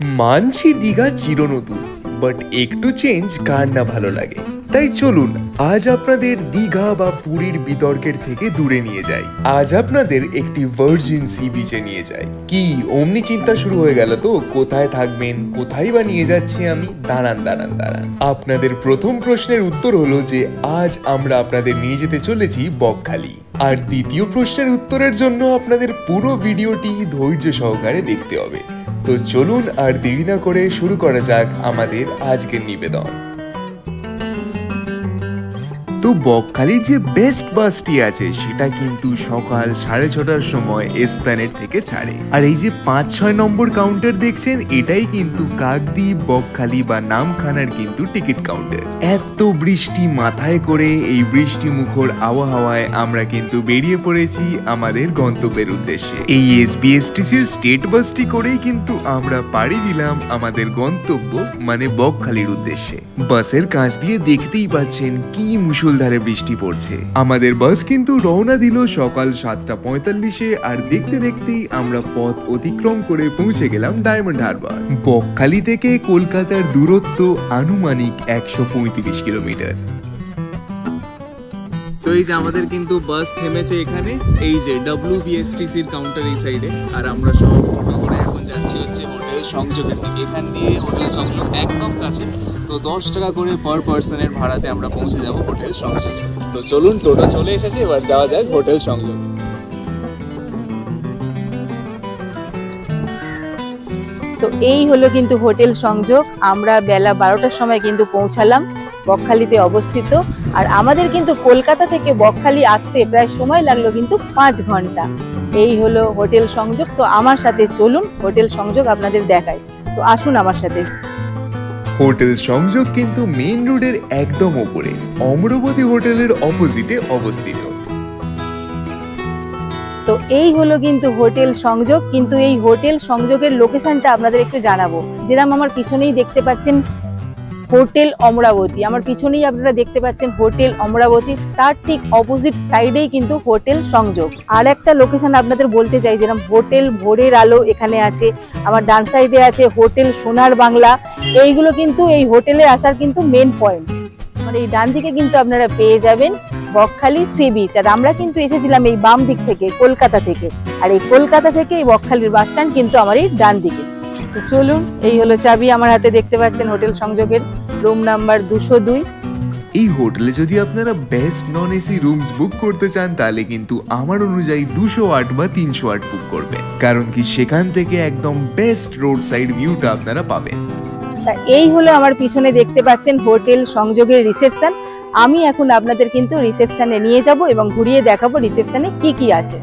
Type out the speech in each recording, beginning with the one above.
মানছি দীঘা চিরনতুন, বাট একটু চেঞ্জ কার না ভালো লাগে। তাই চলুন আজ আপনাদের দীঘা বা পুরীর বিতর্কের থেকে দূরে নিয়ে যাই। আজ আপনাদের একটি ভার্জিন সি বিচে নিয়ে যাই। কি অমনি চিন্তা শুরু হয়ে গেল তো, কোথায় থাকবেন, কোথায় বা নিয়ে যাচ্ছি আমি? দাঁড়ান দাঁড়ান দাঁড়ান, আপনাদের প্রথম প্রশ্নের উত্তর হলো যে আজ আমরা আপনাদের নিয়ে যেতে চলেছি বকখালি। আর দ্বিতীয় প্রশ্নের উত্তরের জন্য আপনাদের পুরো ভিডিওটি ধৈর্য সহকারে দেখতে হবে। তো চলুন আর দেরি না করে শুরু করা যাক আমাদের আজকের নিবেদন। তো বকখালির যে বেস্ট বাসটি আছে সেটা কিন্তু সকাল 6:30টার সময় এসপ্ল্যানেড থেকে ছাড়ে। আর এই যে 5-6 নম্বর কাউন্টার দেখছেন, এটাই কিন্তু কাকদ্বীপ, বকখালি বা নামখানার কিন্তু টিকিট কাউন্টার। এত বৃষ্টি মাথায় করে এই বৃষ্টি মুখর আবহাওয়ায় আমরা কিন্তু বেরিয়ে পড়েছি আমাদের গন্তব্যের উদ্দেশ্যে। এই এসবিএসটিসির স্টেট বাসটি করেই কিন্তু আমরা পাড়ি দিলাম আমাদের গন্তব্য মানে বকখালির উদ্দেশ্যে। বাসের কাছ দিয়ে দেখতেই পাচ্ছেন কি মুষলধারে বৃষ্টি পড়ছে। আমাদের বাস কিন্তু রওনা দিল সকাল 7:45-এ, আর দেখতে দেখতেই আমরা পথ অতিক্রম করে পৌঁছে গেলাম ডায়মন্ড হারবার। বকখালি থেকে কলকাতার দূরত্ব আনুমানিক 135 কিলোমিটার। তো এই যে আমাদের কিন্তু বাস থেমেছে এখানে, এই যে WBSTCর কাউন্টার এই সাইডে, আর আমরা সব টোটো করে এখন যাচ্ছি হচ্ছে হোটেল সংযোগের দিকে। এখান দিয়ে হোটেল সংযোগ একদম কাছে, তো 10 টাকা করে পার পার্সনের ভাড়াতে আমরা পৌঁছে যাব হোটেল সংযোগে। তো চলুন, টোটো চলে এসেছে, এবার যাওয়া যাক হোটেল সংযোগ। তো এই হলো কিন্তু হোটেল সংযোগ। আমরা বেলা 12টার সময় কিন্তু পৌঁছালাম, বকখালিতে অবস্থিত। আর আমাদের কিন্তু কলকাতা থেকে বকখালি আসতে প্রায় সময় লাগলো কিন্তু 5 ঘন্টা। এই হলো হোটেল সংযোগ। তো আমার সাথে চলুন হোটেল সংযোগ আপনাদের দেখাই। তো আসুন আমার সাথে। হোটেল সংযোগ কিন্তু মেইন রোডের একদম ওপরে অমরাবতী হোটেলের অপোজিটে অবস্থিত। তো এই হলো কিন্তু হোটেল সংযোগ। কিন্তু এই হোটেল সংযোগের লোকেশনটা আপনাদের একটু জানাবো। যেরকম আমার পিছনেই দেখতে পাচ্ছেন হোটেল অমরাবতী, আমার পিছনেই আপনারা দেখতে পাচ্ছেন হোটেল অমরাবতী, তার ঠিক অপোজিট সাইডেই কিন্তু হোটেল সংযোগ। আর একটা লোকেশন আপনাদের বলতে চাই, যেরকম হোটেল ভোরের আলো এখানে আছে, আমার ডান সাইডে আছে হোটেল সোনার বাংলা। এইগুলো কিন্তু এই হোটেলে আসার কিন্তু মেন পয়েন্ট। মানে এই ডান দিকে কিন্তু আপনারা পেয়ে যাবেন বকখালি সি বিচ। আর আমরা কিন্তু এসেছিলাম এই বাম দিক থেকে, কলকাতা থেকে। আর এই কলকাতা থেকে এই বকখালির বাস স্ট্যান্ড কিন্তু আমার এই ডান দিকে। তো চলুন, এই হলো চাবি আমার হাতে, দেখতে পাচ্ছেন হোটেল সংযোগের, রুম নাম্বার 202। এই হোটেলে যদি আপনারা বেস্ট নন এসি রুমস বুক করতে চান, তাহলে কিন্তু আমার অনুযায়ী 208 বা 308 বুক করবেন, কারণ কি সেখান থেকে একদম বেস্ট রোড সাইড ভিউটা আপনারা পাবেন। তা এই হলো আমার পিছনে দেখতে পাচ্ছেন হোটেল সংযোগের রিসেপশন। আমি এখন আপনাদের কিন্তু রিসেপশনে নিয়ে যাব এবং ঘুরিয়ে দেখাবো রিসেপশনে কি কি আছে।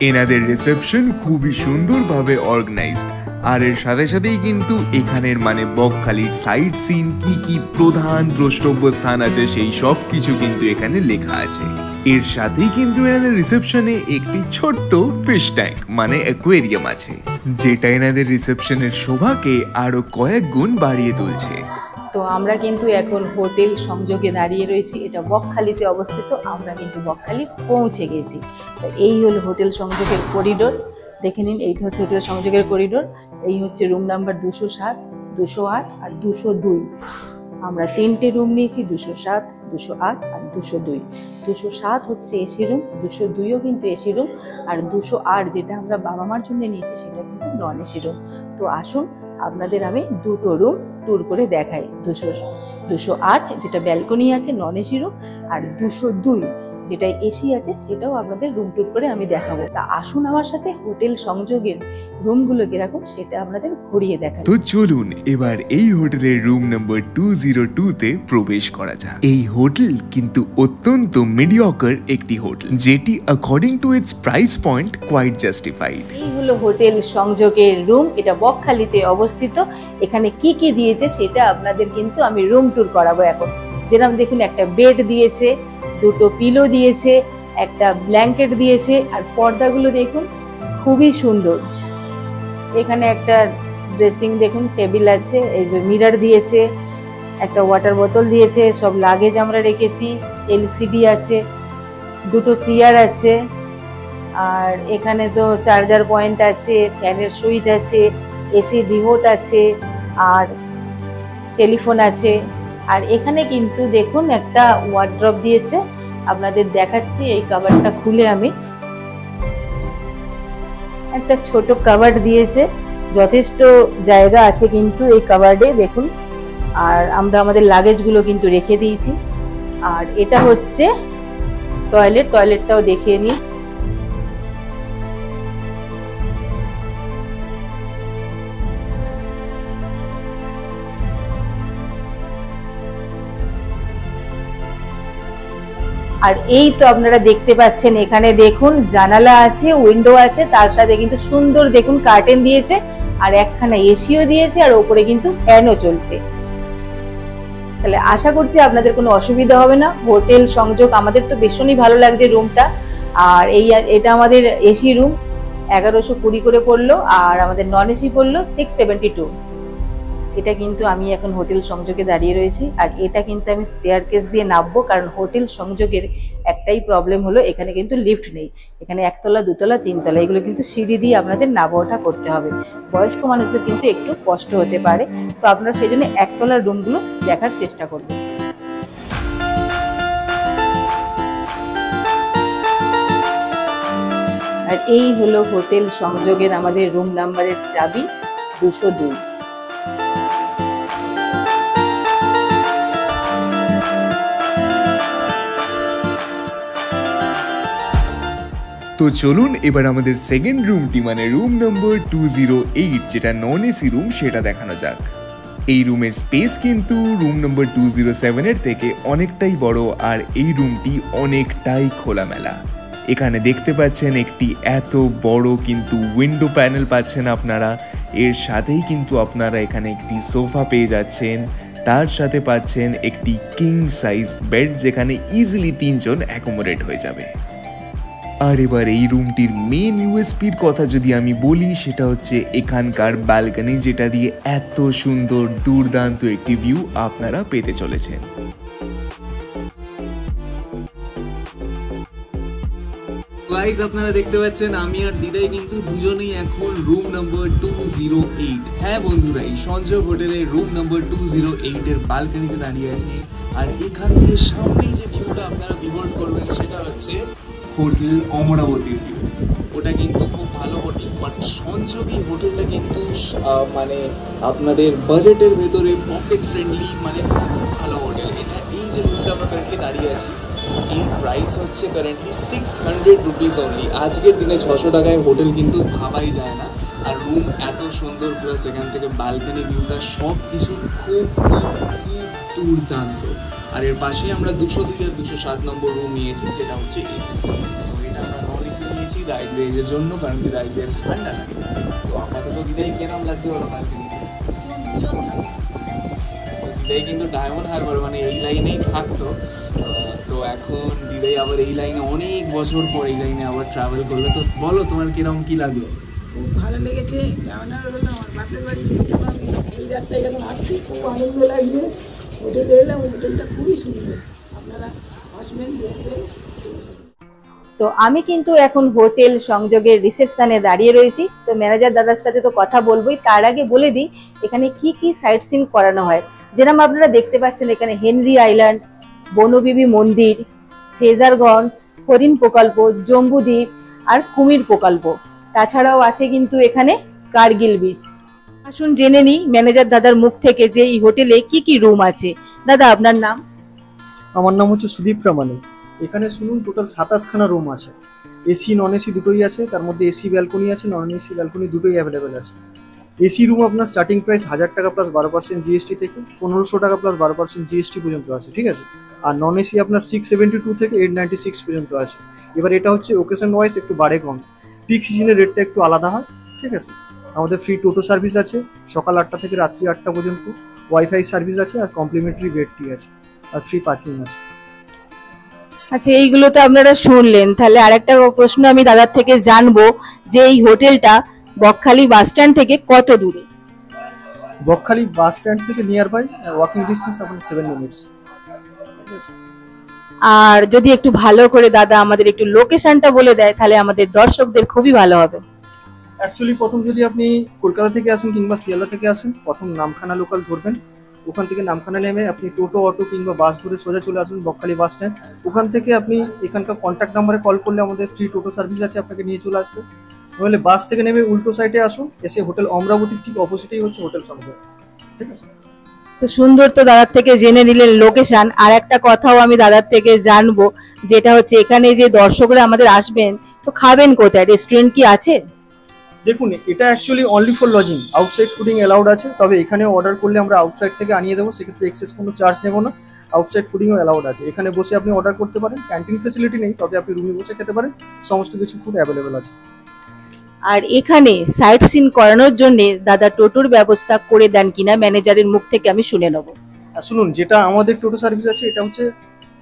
এনাদের রিসেপশন খুবই সুন্দরভাবে অর্গানাইজড। আর এর সাথে সাথেই কিন্তু এখানের মানে বকখালির সাইট সিন কি কি প্রধান দ্রষ্টব্য স্থান আছে সেই সব কিছু কিন্তু এখানে লেখা আছে। এর সাথেই কিন্তু এনাদের রিসেপশনে একটি ছোট্ট ফিশ ট্যাঙ্ক মানে অ্যাকোয়ারিয়াম আছে, যেটা এনাদের রিসেপশনের শোভাকে আরো কয়েক গুণ বাড়িয়ে তুলছে। তো আমরা কিন্তু এখন হোটেল সংযোগে দাঁড়িয়ে রয়েছি, এটা বকখালিতে অবস্থিত। আমরা কিন্তু বকখালি পৌঁছে গেছি। তো এই হলো হোটেল সংযোগের করিডোর, দেখে নিন। এইটা হচ্ছে হোটেল সংযোগের করিডোর। এই হচ্ছে রুম নাম্বার 207, 208 আর 202। আমরা 3টে রুম নিয়েছি, 207, 208 আর 202। 207 হচ্ছে এসি রুম, 202ও কিন্তু এসি রুম, আর 208 যেটা আমরা বাবা মার জন্য নিয়েছি সেটা কিন্তু নন এসি রুম। তো আসুন আপনাদের আমি দুটো রুম ট্যুর করে দেখাই। 208 যেটা ব্যালকনি আছে নন এসি রুম, আর 202 যেটা এসি আছে সেটাও আপনাদের রুম ট্যুর করে আমি দেখাবো। তা আসুন আমার সাথে হোটেল সংযোগের রুমগুলো কিরকম সেটা আপনাদের ঘুরিয়ে দেখাই। তো চলুন এবার এই হোটেলের রুম নাম্বার 202-তে প্রবেশ করা যাক। এই হোটেল কিন্তু অত্যন্ত মিডিয়কার একটি হোটেল, যেটি according to its price point quite justified. এই হলো হোটেল সংযোগের রুম, এটা বকখালিতে অবস্থিত। এখানে কি কি দিয়েছে সেটা আপনাদের কিন্তু আমি রুম ট্যুর করাবো এখন। যেরকম দেখুন, একটা বেড দিয়েছে, দুটো পিলো দিয়েছে, একটা ব্ল্যাঙ্কেট দিয়েছে, আর পর্দাগুলো দেখুন খুবই সুন্দর। এখানে একটা ড্রেসিং দেখুন টেবিল আছে, এই যে মিরর দিয়েছে, একটা ওয়াটার বোতল দিয়েছে, সব লাগেজ আমরা রেখেছি, এলসিডি আছে, দুটো চেয়ার আছে, আর এখানে তো চার্জার পয়েন্ট আছে, ফ্যানের সুইচ আছে, এসি রিমোট আছে, আর টেলিফোন আছে। আর এখানে কিন্তু দেখুন একটা ওয়ার্ড্রপ দিয়েছে, আপনাদের দেখাচ্ছি। এই কভারটা খুলে আমি, একটা ছোট কভার দিয়েছে, যথেষ্ট জায়গা আছে কিন্তু এই কভারে দেখুন। আর আমরা আমাদের লাগেজগুলো কিন্তু রেখে দিয়েছি। আর এটা হচ্ছে টয়লেট, টয়লেটটাও দেখিয়ে নিই। আর এই তো আপনারা দেখতে পাচ্ছেন, এখানে দেখুন জানালা আছে, উইন্ডো আছে, তার সাথে কিন্তু সুন্দর দেখুন কার্টেন দিয়েছে, আর একখানা এসিও দিয়েছে, আর ওপরে কিন্তু ফ্যানও চলছে। তাহলে আশা করছি আপনাদের কোনো অসুবিধা হবে না। হোটেল সংযোগ আমাদের তো ভীষণই ভালো লাগছে রুমটা। আর এটা আমাদের এসি রুম, 1120 করে পড়লো, আর আমাদের নন এসি পড়লো 672। এটা কিন্তু আমি এখন হোটেল সংযোগে দাঁড়িয়ে রয়েছি। আর এটা কিন্তু আমি স্টেয়ারকেস দিয়ে নামবো, কারণ হোটেল সংযোগের একটাই প্রবলেম হলো এখানে কিন্তু লিফট নেই। এখানে 1 তলা 2 তলা 3 তলা এগুলো কিন্তু সিঁড়ি দিয়ে আপনাদের নামা ওঠা করতে হবে। বয়স্ক মানুষদের কিন্তু একটু কষ্ট হতে পারে, তো আপনারা সেই জন্য 1 তলার রুমগুলো দেখার চেষ্টা করবেন। আর এই হলো হোটেল সংযোগের আমাদের রুম নাম্বারের চাবি 202। তো চলুন এবার আমাদের সেকেন্ড রুমটি মানে রুম নম্বর 208, যেটা নন এসি রুম, সেটা দেখানো যাক। এই রুমের স্পেস কিন্তু রুম নম্বর 207 এর থেকে অনেকটাই বড়, আর এই রুমটি অনেকটাই খোলামেলা। এখানে দেখতে পাচ্ছেন একটি এত বড় কিন্তু উইন্ডো প্যানেল পাচ্ছেন আপনারা। এর সাথেই কিন্তু আপনারা এখানে একটি সোফা পেয়ে যাচ্ছেন, তার সাথে পাচ্ছেন একটি কিং সাইজ বেড, যেখানে ইজিলি 3 জন অ্যাকোমোডেট হয়ে যাবে। আর এবার এই রুমটির মেন ইউএসপির কথা যদি আমি বলি, সেটা হচ্ছে এখানকার ব্যালকনি, যেটা দিয়ে এত সুন্দর দুর্দান্ত একটি ভিউ আপনারা পেতে চলেছেন। গাইস, আপনারা দেখতে পাচ্ছেন আমি আর দিদাই কিন্তু দুজনেই এখন রুম নম্বর 208। হ্যাঁ বন্ধুরা, এই সংযোগ হোটেলের রুম নম্বর 208 এর ব্যালকনিতে দাঁড়িয়ে আছি। আর এখান দিয়ে সামনেই যে ভিউটা আপনারা বিহোল্ড করবেন সেটা হচ্ছে হোটেল অমরাবতীর ভিউ। ওটা কিন্তু খুব ভালো হোটেল, বাট সংযোগী হোটেলটা কিন্তু মানে আপনাদের বাজেটের ভেতরে পকেট ফ্রেন্ডলি, মানে খুব ভালো হোটেল এটা। এই যে রুমটা আমরা কারেন্টলি দাঁড়িয়ে আছি, এর প্রাইস হচ্ছে কারেন্টলি 600 রুপিস অনলি। আজকের দিনে 600 টাকায় হোটেল কিন্তু ভাবাই যায় না। আর রুম এত সুন্দর, প্লাস এখান থেকে ব্যালকনি ভিউটা, সব কিছু খুব দুর্দান্ত। আর এর পাশেই আমরা 202 আর 207 নম্বর রুম নিয়েছি, যেটা হচ্ছে এসি। সো এটা আমরা নন এসি নিয়েছি দারিদ্রের জন্য, কারণ কি দারিদ্রের ঠান্ডা লাগে। তো আপাতত দিদাই কেমন লাগছে বলো ব্যালকনিতে? দিদাই কিন্তু ডায়মন্ড হারবার মানে এই লাইনেই থাকতো, তো এখন দিদাই আবার এই লাইনে অনেক বছর পর এই লাইনে আবার ট্রাভেল করলো। তো বলো তোমার কিরকম কি লাগলো? খুব ভালো লেগেছে। ডায়মন্ড হলো আমার বাপের বাড়ি, আমি এই রাস্তায় যখন আসছি খুব আনন্দ লাগছে। হোটেলে এলাম, হোটেলটা খুবই সুন্দর, আপনারা আসবেন দেখবেন। তো আমি কিন্তু এখন হোটেল সংযোগের রিসেপশনে দাঁড়িয়ে রয়েছি। তো ম্যানেজার দাদার সাথে তো কথা বলবোই, তার আগে বলে দিই এখানে কি কি সাইট সিন করানো হয়। যেরকম আপনারা দেখতে পাচ্ছেন, এখানে হেনরি আইল্যান্ড, বনবিবি মন্দির, ফ্রেজারগঞ্জ, হরিণ প্রকল্প, জম্বুদ্বীপ আর কুমির প্রকল্প। তাছাড়াও আছে কিন্তু এখানে কার্গিল বিচ। আসুন জেনে নিই ম্যানেজার দাদার মুখ থেকে যে এই হোটেলে কি কি রুম আছে। দাদা, আপনার নাম? আমার নাম হচ্ছে সুদীপ প্রামাণিক। এখানে শুনুন, টোটাল 27খানা রুম আছে। এসি নন এসি দুটোই আছে, তার মধ্যে এসি ব্যালকনি আছে, নন এসি ব্যালকনি দুটোই অ্যাভেলেবেল আছে। এসি রুম আপনার স্টার্টিং প্রাইস 1000 টাকা প্লাস 12% জিএসটি থেকে 1500 টাকা প্লাস 12% জিএসটি পর্যন্ত আছে, ঠিক আছে। আর নন এসি আপনার 672 থেকে 896 পর্যন্ত আছে। এবার এটা হচ্ছে ওকেশন ওয়াইজ একটু বাড়ে কম, পিক সিজনের রেটটা একটু আলাদা হয়, ঠিক আছে। আমাদের ফ্রি টোটো সার্ভিস আছে সকাল 8টা থেকে রাত্রি 8টা পর্যন্ত, ওয়াইফাই সার্ভিস আছে, আর কমপ্লিমেন্টারি বেড টি আছে, আর ফ্রি পার্কিং আছে। আচ্ছা, এইগুলো তো আপনারা শুনলেন। তাহলে আরেকটা প্রশ্ন আমি দাদার থেকে জানবো যে এই হোটেলটা বকখালি বাস স্ট্যান্ড থেকে কত দূরে? বকখালি বাস স্ট্যান্ড থেকে নিয়ার বাই, ওয়াকিং ডিস্টেন্স আপনার 7 মিনিটস। আর যদি একটু ভালো করে দাদা আমাদের একটু লোকেশনটা বলে দেয় তাহলে আমাদের দর্শকদের খুবই ভালো হবে। অ্যাকচুয়ালি প্রথম যদি আপনি কলকাতা থেকে আসেন কিংবা শিয়ালদা থেকে আসেন, প্রথম নামখানা লোকাল ধরবেন। ওখান থেকে নামখানা নেমে আপনি টোটো, অটো কিংবা বাস ধরে সোজা চলে আসবেন বকখালি বাস স্ট্যান্ড। ওখান থেকে আপনি এখানকার কন্ট্যাক্ট নাম্বারে কল করলে আমাদের ফ্রি টোটো সার্ভিস আছে, আপনাকে নিয়ে চলে আসবে। নইলে বাস থেকে নেমে উল্টো সাইডে আসুন, এসে হোটেল অমরাবতীর ঠিক অপোজিটেই হচ্ছে হোটেল সংযোগ। ঠিক আছে, তো সুন্দর তো দাদার থেকে জেনে নিলেন লোকেশন। আর একটা কথাও আমি দাদার থেকে জানবো, যেটা হচ্ছে এখানে যে দর্শকরা আমাদের আসবেন তো খাবেন কোথায়, রেস্টুরেন্ট কি আছে? দেখুন এটা actually only for lodging, outside fooding allowed আছে। তবে এখানে অর্ডার করলে আমরা আউটসাইড থেকে আনিয়ে দেবো, সেক্ষেত্রে এক্সেস কোনো চার্জ নেবো না। আউটসাইড ফুডিংও অ্যালাউড আছে, এখানে বসে আপনি অর্ডার করতে পারেন। ক্যান্টিন ফেসিলিটি নেই, তবে আপনি রুমে বসে খেতে পারেন, সমস্ত কিছু ফুড অ্যাভেলেবেল আছে। আর এখানে সাইট সিন করানোর জন্য দাদা টোটোর ব্যবস্থা করে দেন কিনা ম্যানেজারের মুখ থেকে আমি শুনে নেবো। আর শুনুন, যেটা আমাদের টোটো সার্ভিস আছে এটা হচ্ছে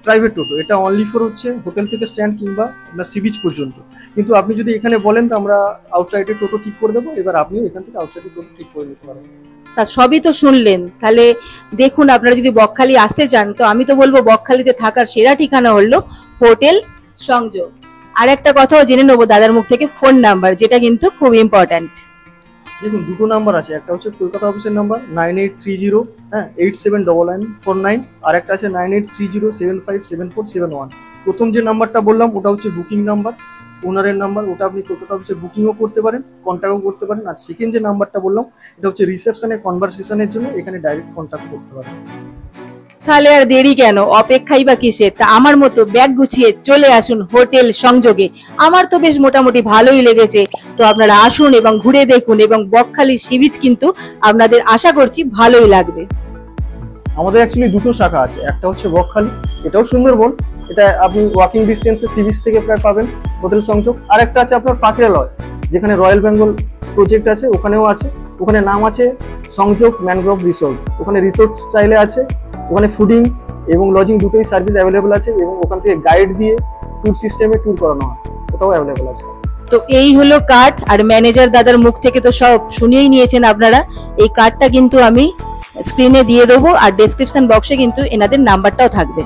প্রাইভেট টোটো, এটা অনলি ফর হচ্ছে হোটেল থেকে স্ট্যান্ড কিংবা আপনার সি বিচ পর্যন্ত। কিন্তু আপনি যদি এখানে বলেন তো আমরা আউটসাইডে টোটো ঠিক করে দেবো, এবার আপনিও এখান থেকে আউটসাইডে টোটো ঠিক করে নিতে পারেন। তা সবই তো শুনলেন, তাহলে দেখুন আপনারা যদি বকখালি আসতে চান তো আমি তো বলবো বকখালিতে থাকার সেরা ঠিকানা হলো হোটেল সংযোগ। আর একটা কথাও জেনে নেবো দাদার মুখ থেকে, ফোন নাম্বার, যেটা কিন্তু খুব ইম্পর্ট্যান্ট। দেখুন দুটো নাম্বার আছে, একটা হচ্ছে কলকাতা অফিসের নাম্বার 9830 879949, আর একটা আছে 9830757471। প্রথম যে নাম্বারটা বললাম ওটা হচ্ছে বুকিং নাম্বার, ওনারের নাম্বার, ওটা আপনি কলকাতা অফিসে বুকিংও করতে পারেন, কন্ট্যাক্টও করতে পারেন। আর সেকেন্ড যে নাম্বারটা বললাম এটা হচ্ছে রিসেপশনে কনভারসেশনের জন্য, এখানে ডাইরেক্ট কন্ট্যাক্ট করতে পারেন। তাহলে আর দেরি কেন, অপেক্ষাই বা কিসের? তা আমার মতো ব্যাগ গুছিয়ে চলে আসুন হোটেল সংযোগে। আমার তো বেশ মোটামুটি ভালোই লেগেছে, তো আপনারা আসুন এবং ঘুরে দেখুন, এবং বকখালি সি বিচ কিন্তু আপনাদের আশা করছি ভালোই লাগবে। আমাদের অ্যাকচুয়ালি দুটো শাখা আছে, একটা হচ্ছে বকখালি, এটাও সুন্দরবন, এটা আপনি ওয়াকিং ডিস্টেন্সে সি বিচ থেকে প্রায় পাবেন হোটেল সংযোগ। আর একটা আছে আপনার পাকড়ালয়, যেখানে রয়্যাল বেঙ্গল প্রজেক্ট আছে, ওখানেও আছে। ওখানে নাম আছে সংযোগ ম্যানগ্রোভ রিসোর্ট, ওখানে রিসোর্ট স্টাইলে আছে। ওখানে ফুডিং এবং লজিং দুটোই সার্ভিস অ্যাভেলেবেল আছে, এবং ওখান থেকে গাইড দিয়ে ট্যুর সিস্টেমে ট্যুর করানো হয়, ওটাও অ্যাভেলেবেল আছে। তো এই হলো কার্ড, আর ম্যানেজার দাদার মুখ থেকে তো সব শুনেই নিয়েছেন আপনারা। এই কার্ডটা কিন্তু আমি স্ক্রিনে দিয়ে দেবো, আর ডেসক্রিপশন বক্সে কিন্তু এনাদের নাম্বারটাও থাকবে।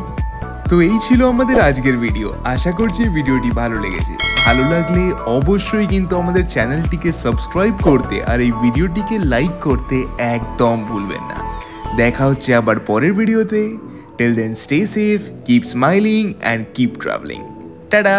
তো এই ছিল আমাদের আজকের ভিডিও। আশা করছি ভিডিওটি ভালো লেগেছে। ভালো লাগলে অবশ্যই কিন্তু আমাদের চ্যানেলটিকে সাবস্ক্রাইব করতে আর এই ভিডিওটিকে লাইক করতে একদম ভুলবেন না। দেখা হচ্ছে আবার পরের ভিডিওতে। Till then stay safe, keep smiling and keep travelling. Tata.